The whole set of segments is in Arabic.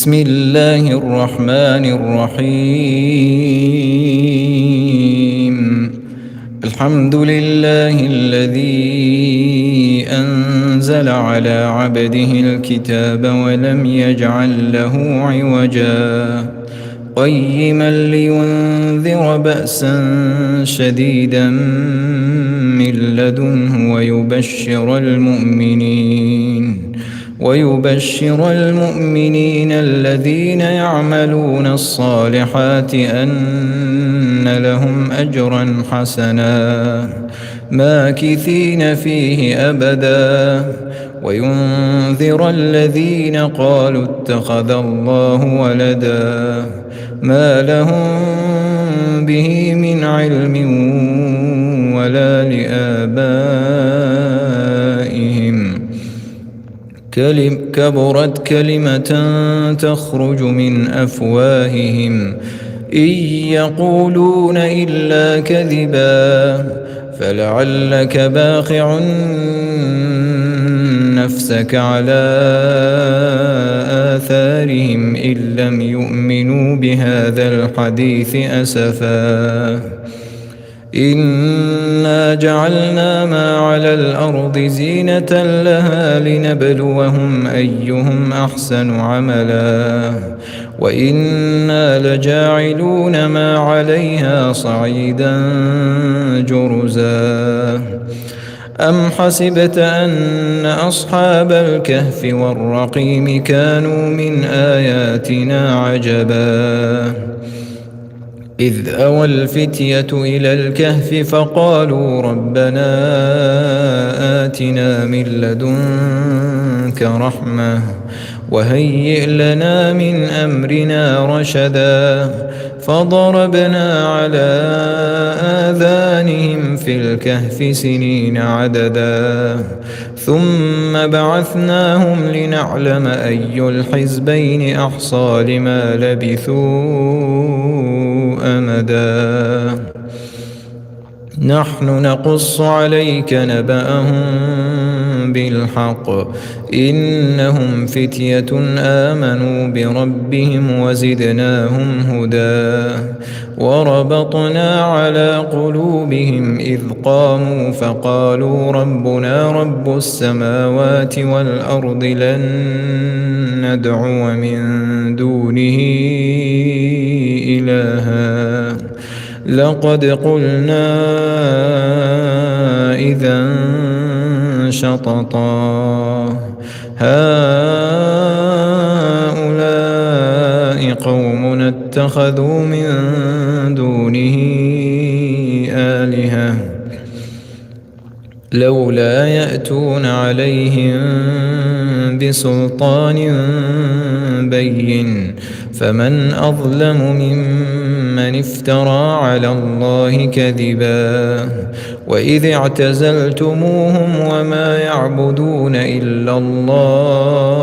بسم الله الرحمن الرحيم. الحمد لله الذي أنزل على عبده الكتاب ولم يجعل له عوجا قيما لينذر بأسا شديدا من لدنه ويبشر المؤمنين الذين يعملون الصالحات أن لهم أجرا حسنا ماكثين فيه أبدا وينذر الذين قالوا اتخذ الله ولدا ما لهم به من علم ولا لآبائهم كبرت كلمة تخرج من أفواههم إن يقولون إلا كذبا فلعلك باخع نفسك على آثارهم إن لم يؤمنوا بهذا الحديث أسفا إنا جعلنا ما على الأرض زينة لها لنبلوهم أيهم أحسن عملا وإنا لجاعلون ما عليها صعيدا جرزا أم حسبت أن أصحاب الكهف والرقيم كانوا من آياتنا عجبا إذ أوى الفتية إلى الكهف فقالوا ربنا آتنا من لدنك رحمة وهيئ لنا من أمرنا رشدا فضربنا على آذانهم في الكهف سنين عددا ثم بعثناهم لنعلم أي الحزبين أحصى لما لبثوا أمدا نحن نقص عليك نبأهم بالحق إنهم فتية آمنوا بربهم وزدناهم هدى وربطنا على قلوبهم إذ قاموا فقالوا ربنا رب السماوات والأرض لن ندعو من دونه إلها لقد قلنا إذا شططا هؤلاء قومنا اتخذوا من دونه آلهة لولا يأتون عليهم بسلطان بين فمن أظلم ممن افترى على الله كذبا وإذ اعتزلتموهم وما يعبدون إلا الله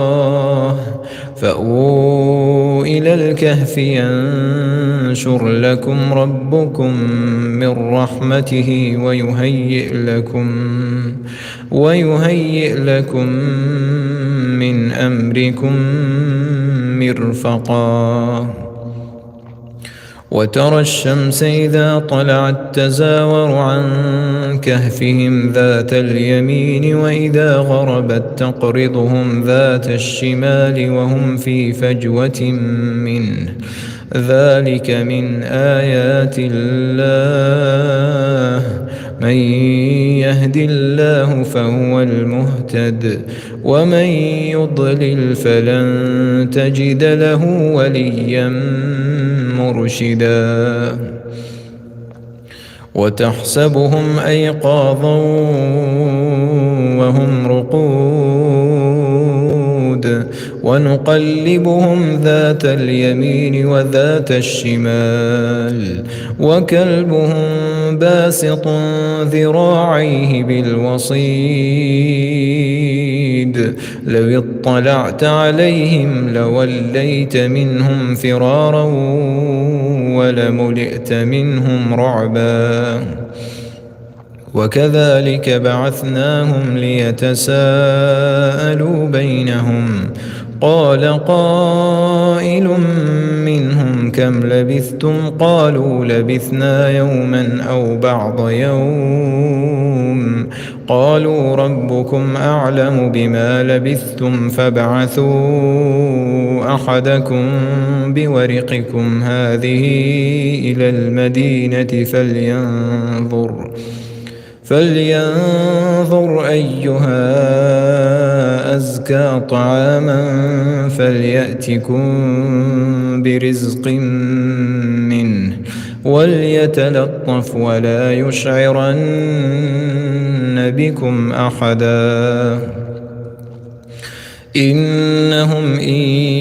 فأووا إلى الكهف ينشر لكم ربكم من رحمته ويهيئ لكم من أمركم مرفقا وترى الشمس إذا طلعت تزاور عن كهفهم ذات اليمين وإذا غربت تقرضهم ذات الشمال وهم في فجوة منه ذلك من آيات الله من يهد الله فهو المهتد ومن يضلل فلن تجد له وليا مرشدا وتحسبهم أيقاظا وهم رقود ونقلبهم ذات اليمين وذات الشمال وكلبهم باسط ذراعيه بالوصيد لو اطلعت عليهم لوليت منهم فرارا ولملئت منهم رعبا وكذلك بعثناهم ليتساءلوا بينهم قال قائل كم لبثتم قالوا لبثنا يوما أو بعض يوم قالوا ربكم أعلم بما لبثتم فابعثوا أحدكم بورقكم هذه إلى المدينة فلينظر أيها أزكى طعاما فليأتكم برزق منه وليتلطف ولا يشعرن بكم أحدا إنهم إن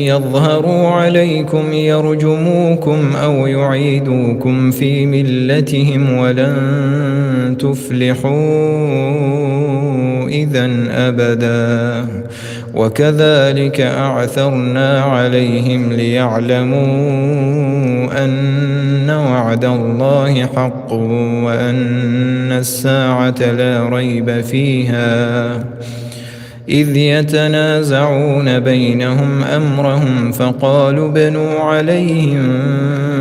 يظهروا عليكم يرجموكم أو يعيدوكم في ملتهم ولن تفلحوا إذن أبدا وكذلك أعثرنا عليهم ليعلموا أن وعد الله حق وأن الساعة لا ريب فيها إذ يتنازعون بينهم أمرهم فقالوا ابنوا عليهم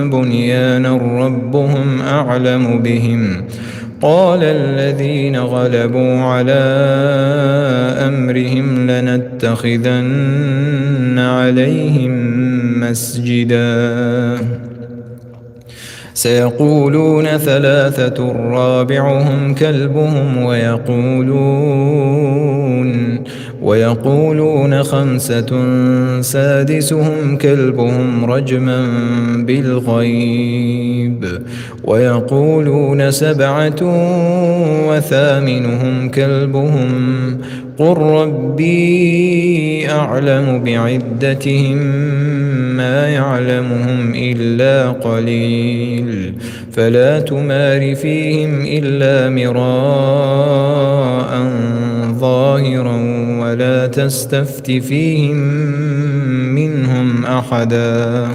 بنيانا ربهم أعلم بهم قال الذين غلبوا على أمرهم لنتخذن عليهم مسجدا سيقولون ثلاثة رابعهم كلبهم ويقولون خمسة سادسهم كلبهم رجما بالغيب ويقولون سبعة وثامنهم كلبهم قل ربي أعلم بعدتهم ما يعلمهم إلا قليل فلا تمار فيهم إلا مراء ظاهرا ولا تستفت فيهم منهم أحدا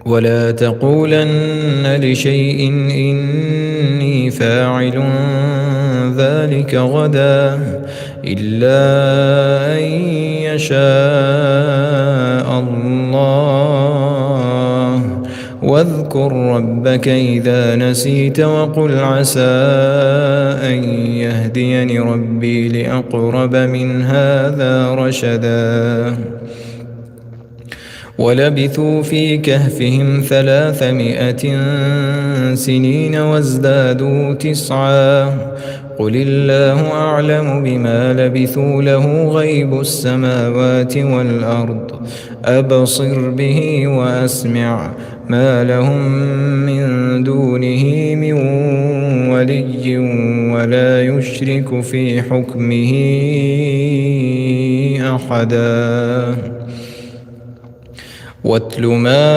ولا تقولن لشيء إني فاعل ذلك غدا إلا أن يشاء الله واذكر ربك إذا نسيت وقل عسى أن يهديني ربي لأقرب من هذا رشدا ولبثوا في كهفهم 300 سنين وازدادوا 9 قل الله أعلم بما لبثوا له غيب السماوات والأرض أبصر به وأسمع ما لهم من دونه من ولي ولا يشرك في حكمه أحدا واتل ما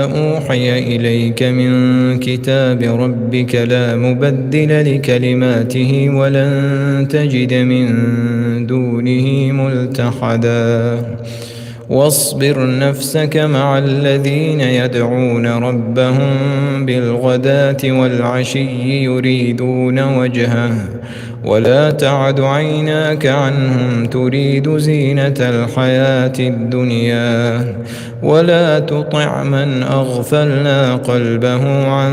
أوحي إليك من كتاب ربك لا مبدل لكلماته ولن تجد من دونه ملتحدا واصبر نفسك مع الذين يدعون ربهم بالغداة والعشي يريدون وجهه ولا تعد عيناك عنهم تريد زينة الحياة الدنيا ولا تطع من أغفلنا قلبه عن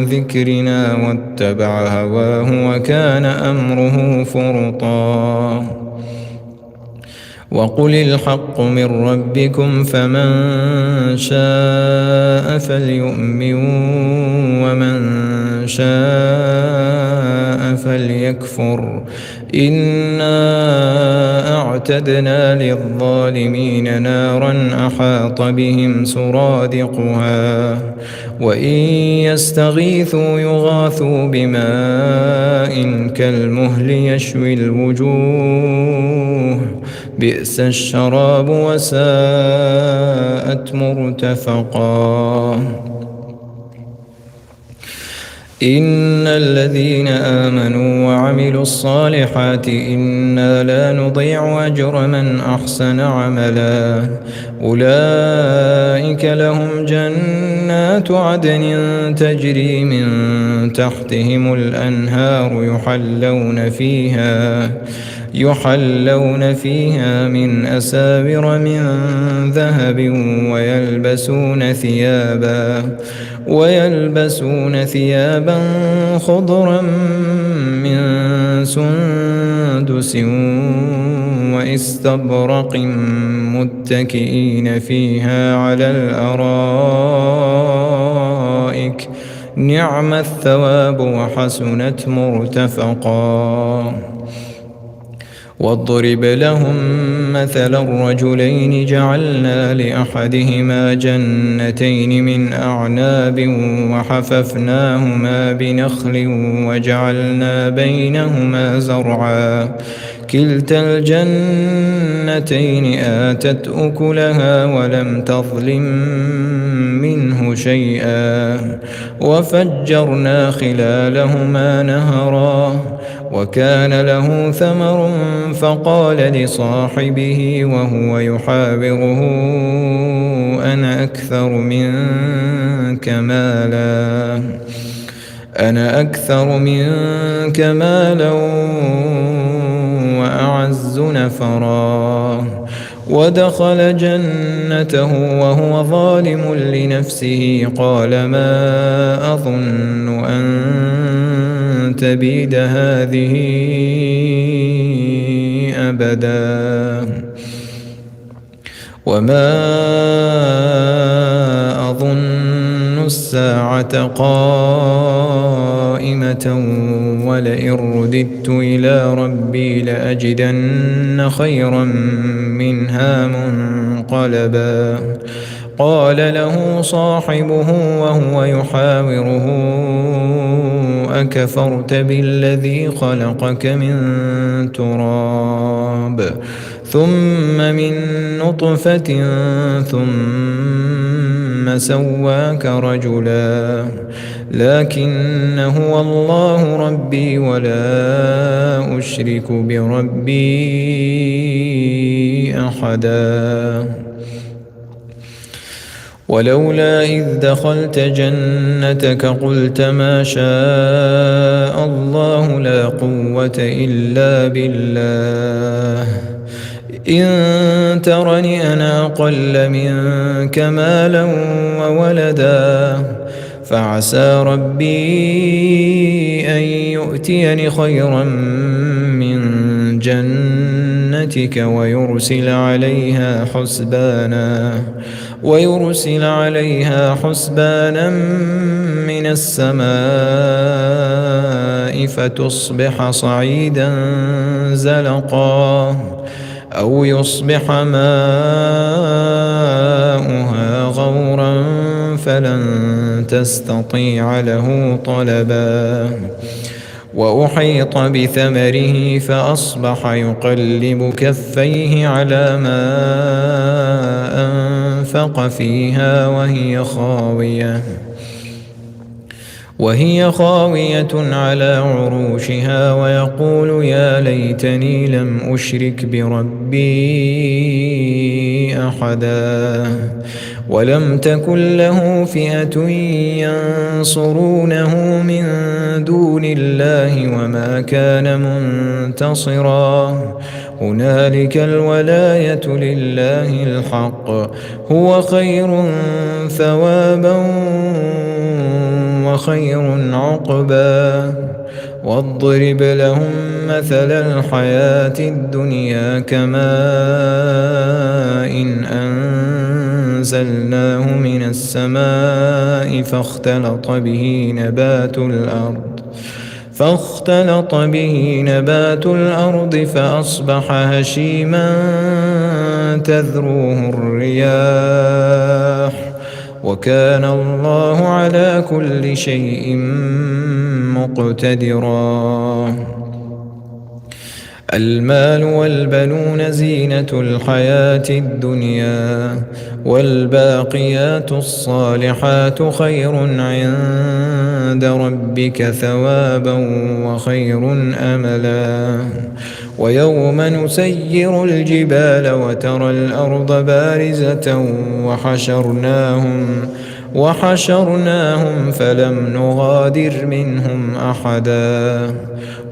ذكرنا واتبع هواه وكان أمره فرطا وقل الحق من ربكم فمن شاء فليؤمن ومن شاء فليكفر إنا أعتدنا للظالمين نارا أحاط بهم سرادقها وإن يستغيثوا يغاثوا بماء كالمهل يشوي الوجوه بئس الشراب وساءت مرتفقا إن الذين آمنوا وعملوا الصالحات إنا لا نضيع أجر من أحسن عملا أولئك لهم جنات عدن تجري من تحتهم الأنهار يحلون فيها من أساور من ذهب ويلبسون ثيابا خضرا من سندس واستبرق متكئين فيها على الأرائك نعم الثواب وحسنت مرتفقا. واضرب لهم مثل الرجلين جعلنا لأحدهما جنتين من أعناب وحففناهما بنخل وجعلنا بينهما زرعا كلتا الجنتين آتت أكلها ولم تظلم منه شيئا وفجرنا خلالهما نهرا وكان له ثمر فقال لصاحبه وهو يحاوره أنا أكثر منك مالا وأعز نفرا. ودخل جنته وهو ظالم لنفسه قال ما أظن أن تبيد هذه أبدا وما أظن الساعة قائمة ولئن رددت إلى ربي لأجدن خيرا منها منقلبا. قال له صاحبه وهو يحاوره أكفرت بالذي خلقك من تراب ثم من نطفة ثم سواك رجلا لكن هو الله ربي ولا أشرك بربي أحدا. ولولا إذ دخلت جنتك قلت ما شاء الله لا قوة إلا بالله إن ترني أنا أقل منك مالا وولدا فعسى ربي أن يؤتيني خيرا من جنتك ويرسل عليها حسبانا من السماء فتصبح صعيدا زلقا أو يصبح ماؤها غورا فلن تستطيع له طلبا. وأحيط بثمره فأصبح يقلب كفيه على ما أنفق فيها وهي خاوية على عروشها ويقول يا ليتني لم أشرك بربي أحدا. ولم تكن له فئة ينصرونه من دون الله وما كان منتصرا. هنالك الولاية لله الحق هو خير ثوابا وخير عقبا. واضرب لهم مثل الحياة الدنيا كماء إن أنزلناه من السماء فاختلط به نبات الأرض فأصبح هشيما تذروه الرياح وكان الله على كل شيء مقتدرا. المال والبنون زينة الحياة الدنيا والباقيات الصالحات خير عند ربك ثوابا وخير أملا. ويوم نسير الجبال وترى الأرض بارزة وحشرناهم فلم نغادر منهم أحدا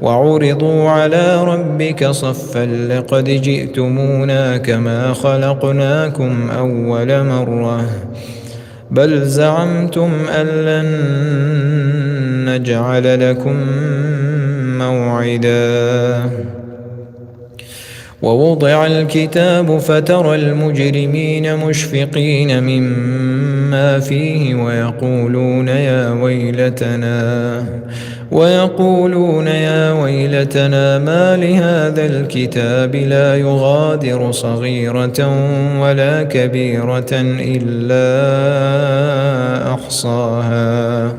وعرضوا على ربك صفا لقد جئتمونا كما خلقناكم أول مرة بل زعمتم أن لن نجعل لكم موعدا ووضع الكتاب فترى المجرمين مشفقين مما فيه ويقولون يا ويلتنا ما لهذا الكتاب لا يغادر صغيرة ولا كبيرة إلا أحصاها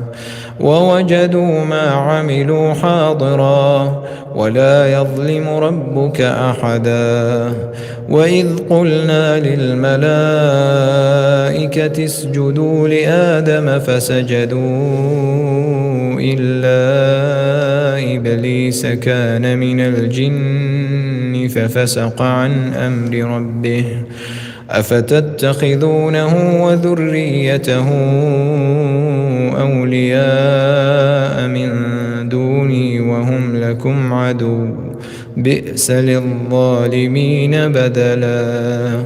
ووجدوا ما عملوا حاضرا ولا يظلم ربك أحدا وإذ قلنا للملائكة اسجدوا لآدم فسجدوا إلا إبليس كان من الجن ففسق عن أمر ربه أفتتخذونه وذريته أولياء من دوني وهم لكم عدو بئس للظالمين بدلا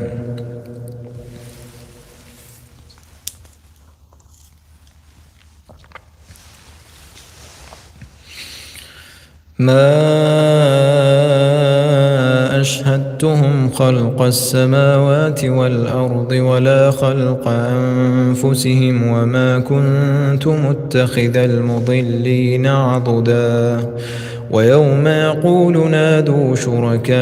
ما أشهدتهم خلق السماوات والأرض ولا خلق أنفسهم وما كنت متخذ المضلين عضدا ويوم يقول نادوا شركائي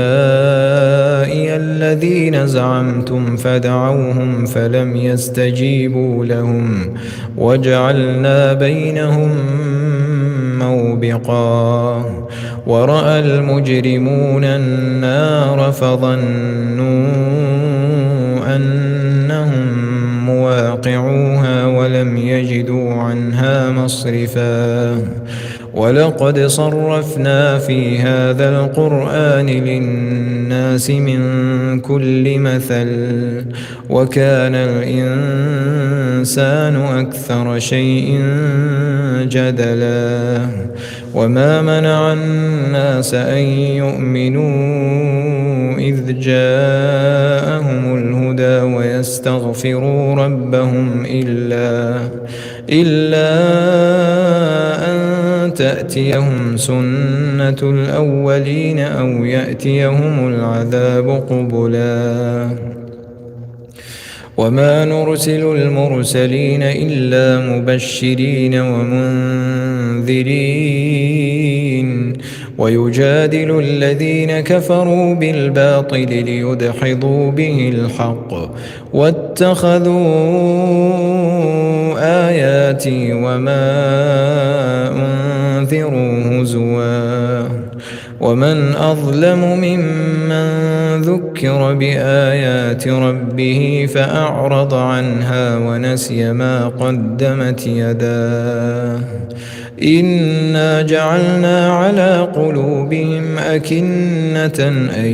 الذين زعمتم فدعوهم فلم يستجيبوا لهم وجعلنا بينهم موبقا ورأى المجرمون النار فظنوا أنهم مواقعوها ولم يجدوا عنها مصرفا ولقد صرفنا في هذا القرآن للناس من كل مثل وكان الإنسان أكثر شيء جدلا وما منع الناس أن يؤمنوا إذ جاءهم الهدى ويستغفروا ربهم إلا أن تأتيهم سنة الأولين أو يأتيهم العذاب قبلا وما نرسل المرسلين إلا مبشرين ومنذرين ويجادل الذين كفروا بالباطل ليدحضوا به الحق واتخذوا آياتي وما أنذروا هزوا ومن أظلم ممن ذكر بآيات ربه فأعرض عنها ونسي ما قدمت يداه إنا جعلنا على قلوبهم أكنة أن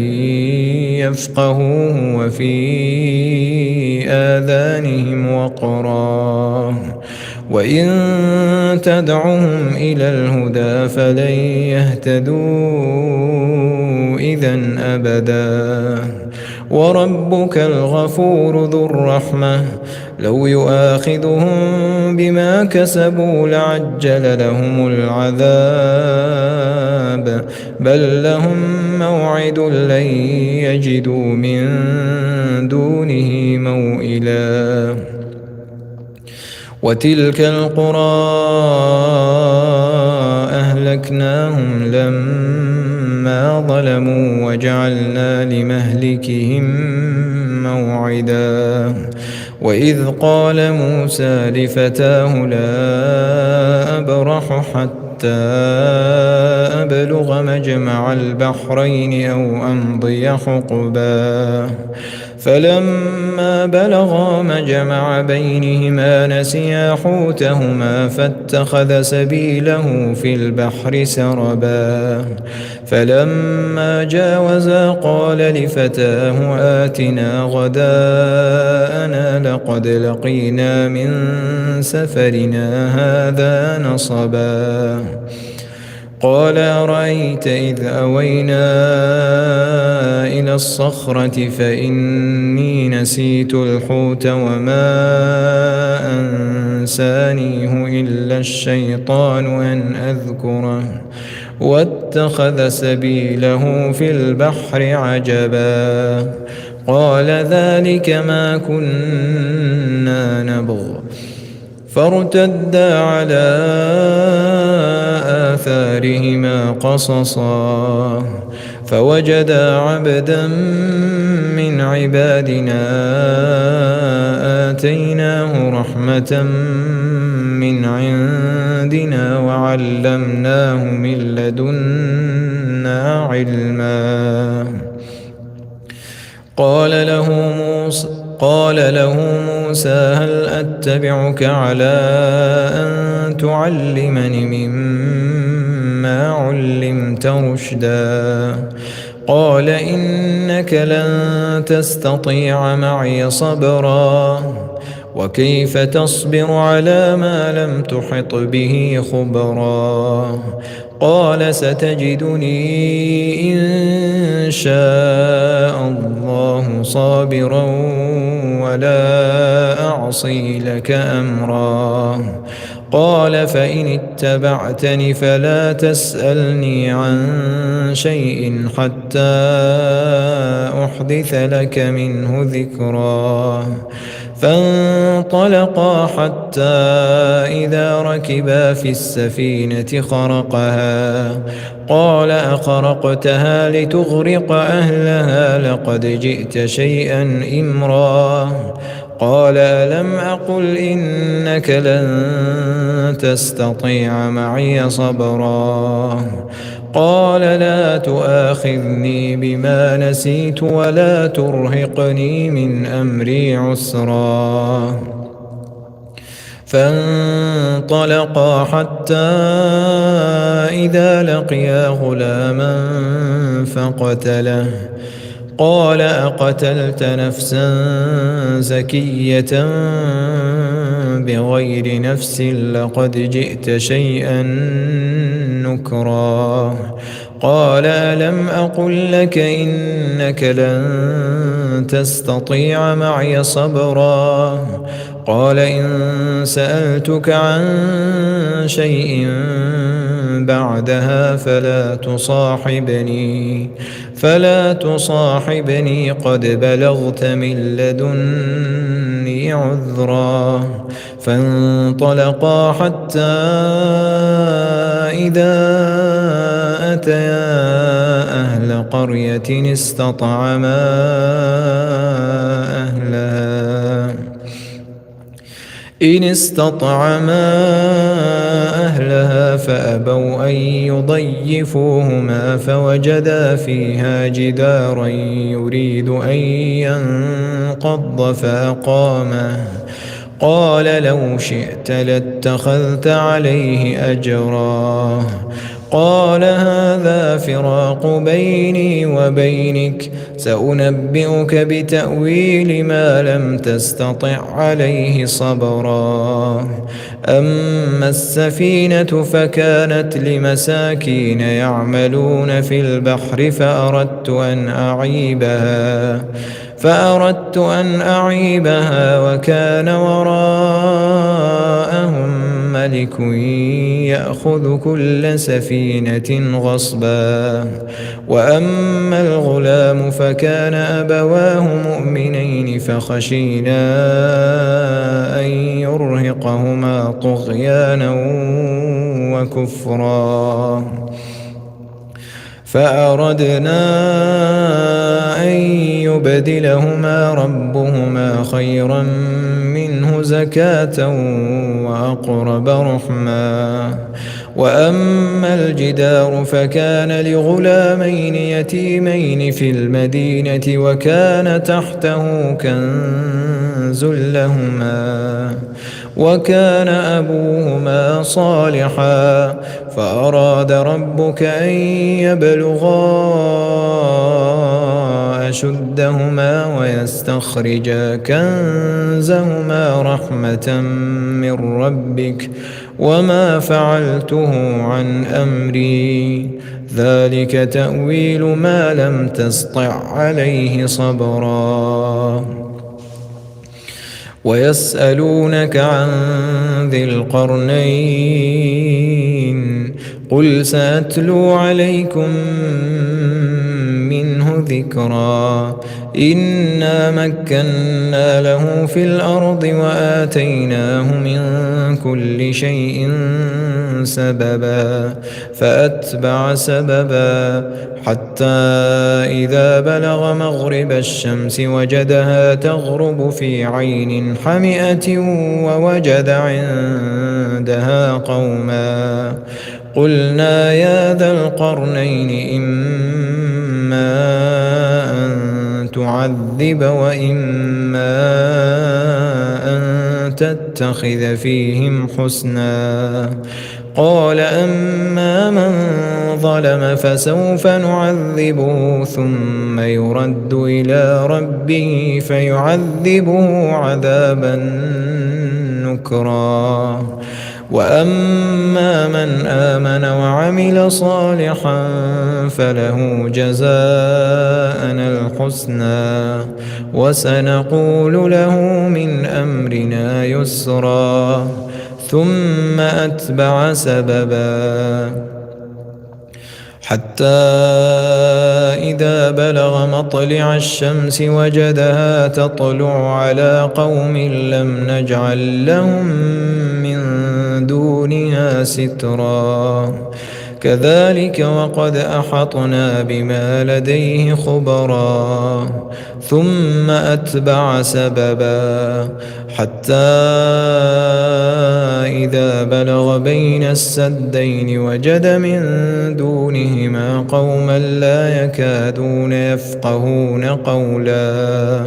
يفقهوه وفي آذانهم وقرا وإن تدعهم إلى الهدى فلن يهتدوا إذن أبدا وربك الغفور ذو الرحمة لو يؤاخذهم بما كسبوا لعجل لهم العذاب بل لهم موعد لن يجدوا من دونه موئلا وتلك القرى أهلكناهم لما ظلموا وجعلنا لمهلكهم موعدا وإذ قال موسى لفتاه لا أبرح حتى أبلغ مجمع البحرين أو أمضي حقبا فلما بلغا مجمع بينهما نسيا حوتهما فاتخذ سبيله في البحر سربا فلما جاوزا قال لفتاه آتنا غداءنا لقد لقينا من سفرنا هذا نصبا قال أرأيت إذ أوينا إلى الصخرة فإني نسيت الحوت وما أنسانيه إلا الشيطان أن أذكره واتخذ سبيله في البحر عجبا قال ذلك ما كنا نبغ فارتدا على آثارهما قصصا فوجدا عبدا من عبادنا آتيناه رحمة من عندنا وعلمناه من لدنا علما قال له موسى هل أتبعك على أن تعلمني مما علمت رشدا قال إنك لن تستطيع معي صبرا وكيف تصبر على ما لم تحط به خبرا قال ستجدني إن شاء الله صابرا ولا أعصي لك أمرا قال فإن اتبعتني فلا تسألني عن شيء حتى أحدث لك منه ذكرا فانطلقا حتى إذا ركبا في السفينة خرقها قال أخرقتها لتغرق أهلها لقد جئت شيئا إمرا قال ألم أقل إنك لن تستطيع معي صبرا قال لا تؤاخذني بما نسيت ولا ترهقني من أمري عسرا فانطلقا حتى إذا لقيا غلاما فقتله قال أقتلت نفسا زكية بغير نفس لقد جئت شيئا نكرا قال ألم أقل لك إنك لن تستطيع معي صبرا قال إن سألتك عن شيء بعدها فلا تصاحبني قد بلغت من لدني عذرا فانطلقا حتى إذا أتيا أهل قرية استطعما أهلها فأبوا أن يضيفوهما فوجدا فيها جدارا يريد أن ينقض فأقامه قال لو شئت لاتخذت عليه أجرا قال هذا فراق بيني وبينك سأنبئك بتأويل ما لم تستطع عليه صبرا أما السفينة فكانت لمساكين يعملون في البحر فأردت أن أعيبها وكان وراءهم ملك يأخذ كل سفينة غصبا وأما الغلام فكان أبواه مؤمنين فخشينا أن يرهقهما طغيانا وكفرا فأردنا أن يبدلهما ربهما خيرا منه زكاة وأقرب رحما وأما الجدار فكان لغلامين يتيمين في المدينة وكان تحته كنز لهما وكان أبوهما صالحا فأراد ربك أن يبلغا أشدهما ويستخرجا كنزهما رحمة من ربك وما فعلته عن أمري ذلك تأويل ما لم تسطع عليه صبرا ويسألونك عن ذي القرنين قل سأتلو عليكم منه ذكرا إنا مكنا له في الأرض وآتيناه من كل شيء سببا فأتبع سببا حتى إذا بلغ مغرب الشمس وجدها تغرب في عين حمئة ووجد عندها قوما قلنا يا ذا القرنين إما أن تعذب وإما أن تتخذ فيهم حسنا قال أما من ظلم فسوف نعذبه ثم يرد إلى ربه فيعذبه عذابا نكرا وأما من آمن وعمل صالحا فله جزاء الحسنى وسنقول له من أمرنا يسرا ثم أتبع سببا حتى إذا بلغ مطلع الشمس وجدها تطلع على قوم لم نجعل لهم من دونها سترا كذلك وقد أحطنا بما لديه خبرا ثم أتبع سببا حتى إذا بلغ بين السدين وجد من دونهما قوما لا يكادون يفقهون قولا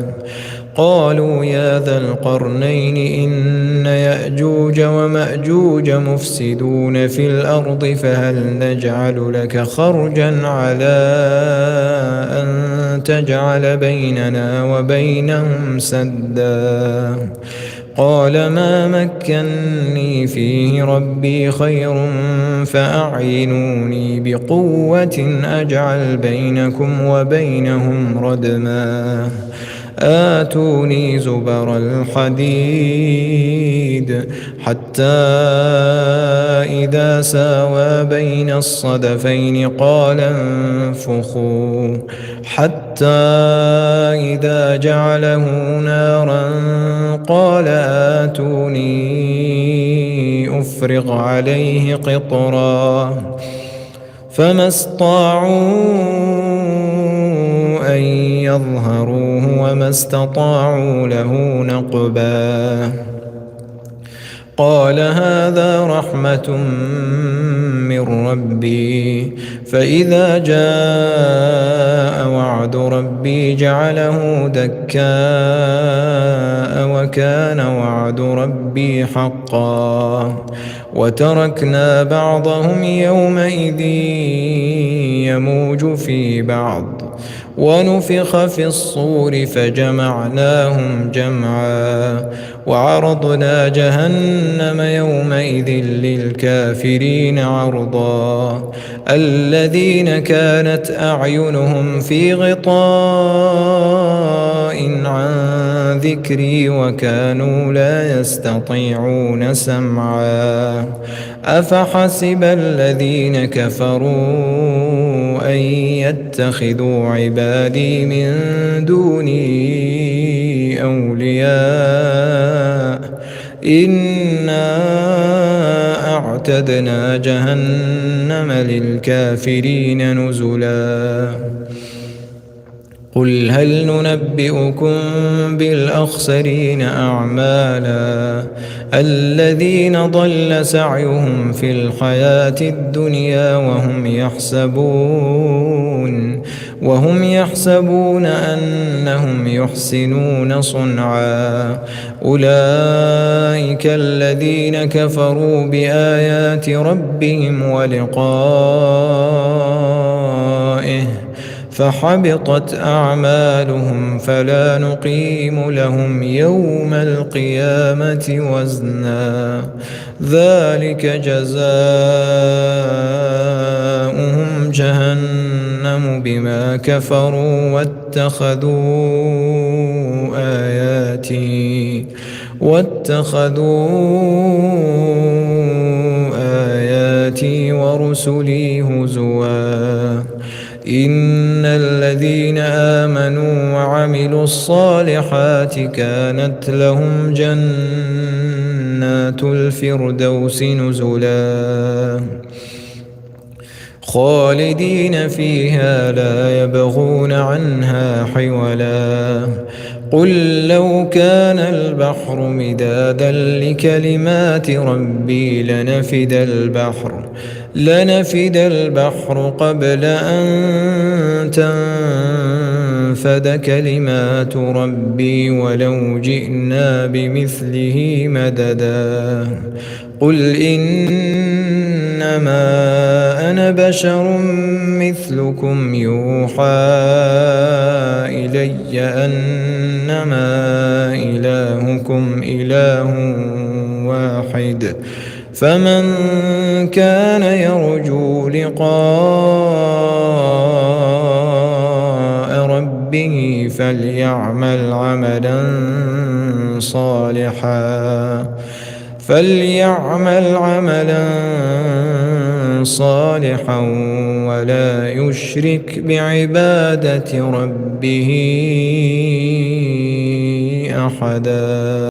قالوا يا ذا القرنين إن يأجوج ومأجوج مفسدون في الأرض فهل نجعل لك خرجا على أن تجعل بيننا وبينهم سدا قال ما مكني فيه ربي خير فأعينوني بقوة أجعل بينكم وبينهم ردما آتوني زبر الحديد حتى إذا ساوى بين الصدفين قال انفخوا حتى إذا جعله نارا قال آتوني أفرغ عليه قطرا فما استطاعوا أن يظهروه وما استطاعوا له نقبا قال هذا رحمة من ربي فإذا جاء وعد ربي جعله دكاء وكان وعد ربي حقا وتركنا بعضهم يومئذ يموج في بعض ونفخ في الصور فجمعناهم جمعا وعرضنا جهنم يومئذ للكافرين عرضا الذين كانت أعينهم في غطاء عن ذكري وكانوا لا يستطيعون سمعا أفحسب الذين كفروا أن يتخذوا عبادي من دوني أولياء إنا أعتدنا جهنم للكافرين نزلا قل هل ننبئكم بالأخسرين أعمالا الذين ضل سعيهم في الحياة الدنيا وهم يحسبون أنهم يحسنون صنعا أولئك الذين كفروا بآيات ربهم ولقائه فحبطت أعمالهم فلا نقيم لهم يوم القيامة وزنا ذلك جزاؤهم جهنم بما كفروا واتخذوا آياتي ورسلي هزوا إن الذين آمنوا وعملوا الصالحات كانت لهم جنات الفردوس نزلا خالدين فيها لا يبغون عنها حولا قل لو كان البحر مدادا لكلمات ربي لنفد البحر قبل أن تنفد كلمات ربي ولو جئنا بمثله مددا قل إنما أنا بشر مثلكم يوحى إلي أنما إلهكم إله واحد فمن كان يرجو لقاء ربه فليعمل عملا صالحا ولا يشرك بعبادة ربه أحدا.